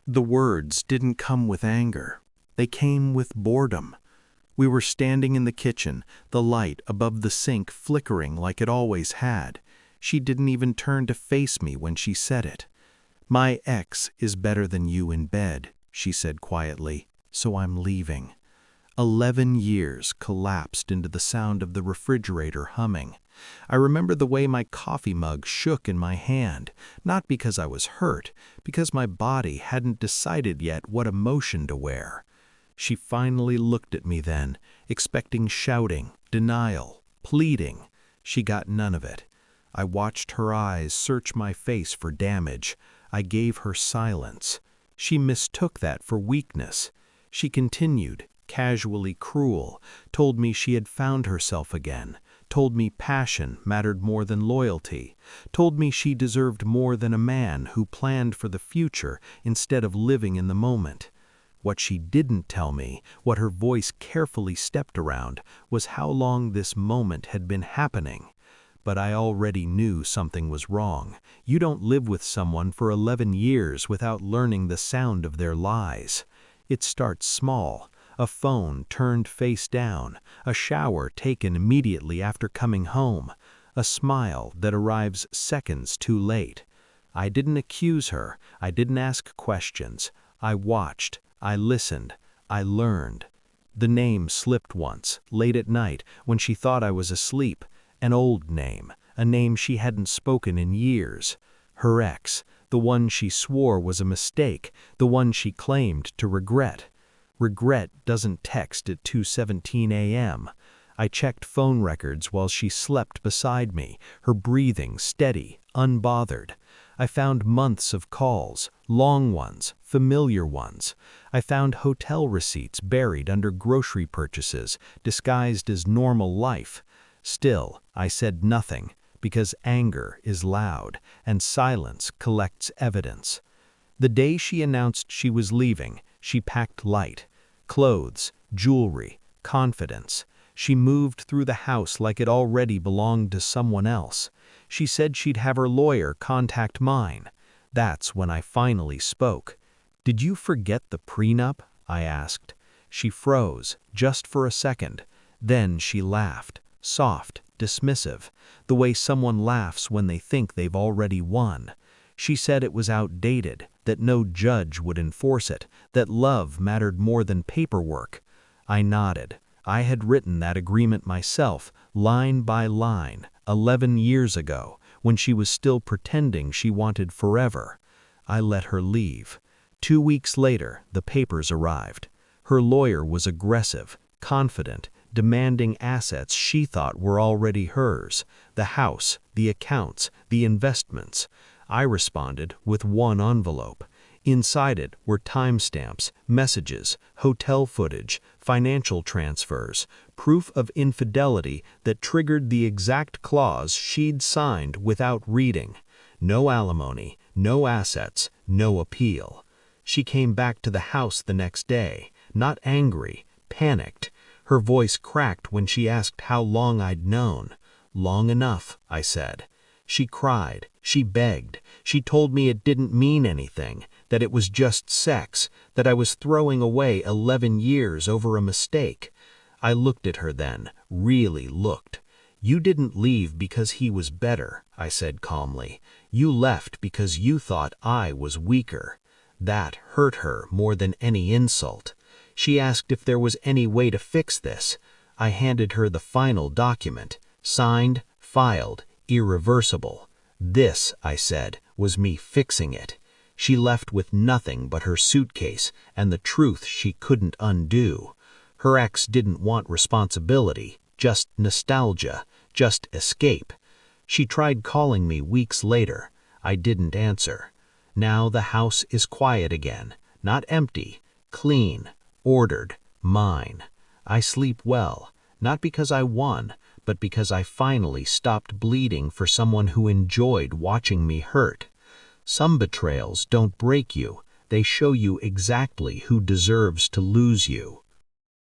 The words didn't come with anger. They came with boredom. We were standing in the kitchen, the light above the sink flickering like it always had. She didn't even turn to face me when she said it. "My ex is better than you in bed," she said quietly, "so I'm leaving." 11 years collapsed into the sound of the refrigerator humming. I remember the way my coffee mug shook in my hand, not because I was hurt, because my body hadn't decided yet what emotion to wear. She finally looked at me then, expecting shouting, denial, pleading. She got none of it. I watched her eyes search my face for damage. I gave her silence. She mistook that for weakness. She continued, casually cruel, told me she had found herself again, told me passion mattered more than loyalty, told me she deserved more than a man who planned for the future instead of living in the moment. What she didn't tell me, what her voice carefully stepped around, was how long this moment had been happening. But I already knew something was wrong. You don't live with someone for 11 years without learning the sound of their lies. It starts small. A phone turned face down, a shower taken immediately after coming home, a smile that arrives seconds too late. I didn't accuse her, I didn't ask questions. I watched, I listened, I learned. The name slipped once, late at night, when she thought I was asleep. An old name, a name she hadn't spoken in years. Her ex, the one she swore was a mistake, the one she claimed to regret. Regret doesn't text at 2:17 a.m. I checked phone records while she slept beside me, her breathing steady, unbothered. I found months of calls, long ones, familiar ones. I found hotel receipts buried under grocery purchases, disguised as normal life. Still, I said nothing, because anger is loud, and silence collects evidence. The day she announced she was leaving, she packed light. Clothes, jewelry, confidence. She moved through the house like it already belonged to someone else. She said she'd have her lawyer contact mine. That's when I finally spoke. "Did you forget the prenup?" I asked. She froze, just for a second. Then she laughed, soft, dismissive, the way someone laughs when they think they've already won. She said it was outdated, that no judge would enforce it, that love mattered more than paperwork. I nodded. I had written that agreement myself, line by line, 11 years ago, when she was still pretending she wanted forever. I let her leave. 2 weeks later, the papers arrived. Her lawyer was aggressive, confident, demanding assets she thought were already hers, the house, the accounts, the investments. I responded with one envelope. Inside it were timestamps, messages, hotel footage, financial transfers, proof of infidelity that triggered the exact clause she'd signed without reading. No alimony, no assets, no appeal. She came back to the house the next day, not angry, panicked. Her voice cracked when she asked how long I'd known. "Long enough," I said. She cried, she begged, she told me it didn't mean anything, that it was just sex, that I was throwing away 11 years over a mistake. I looked at her then, really looked. "You didn't leave because he was better," I said calmly. "You left because you thought I was weaker." That hurt her more than any insult. She asked if there was any way to fix this. I handed her the final document, signed, filed, irreversible. This, I said, was me fixing it. She left with nothing but her suitcase and the truth she couldn't undo. Her ex didn't want responsibility, just nostalgia, just escape. She tried calling me weeks later. I didn't answer. Now the house is quiet again, not empty, clean, ordered, mine. I sleep well, not because I won, but because I finally stopped bleeding for someone who enjoyed watching me hurt. Some betrayals don't break you, they show you exactly who deserves to lose you.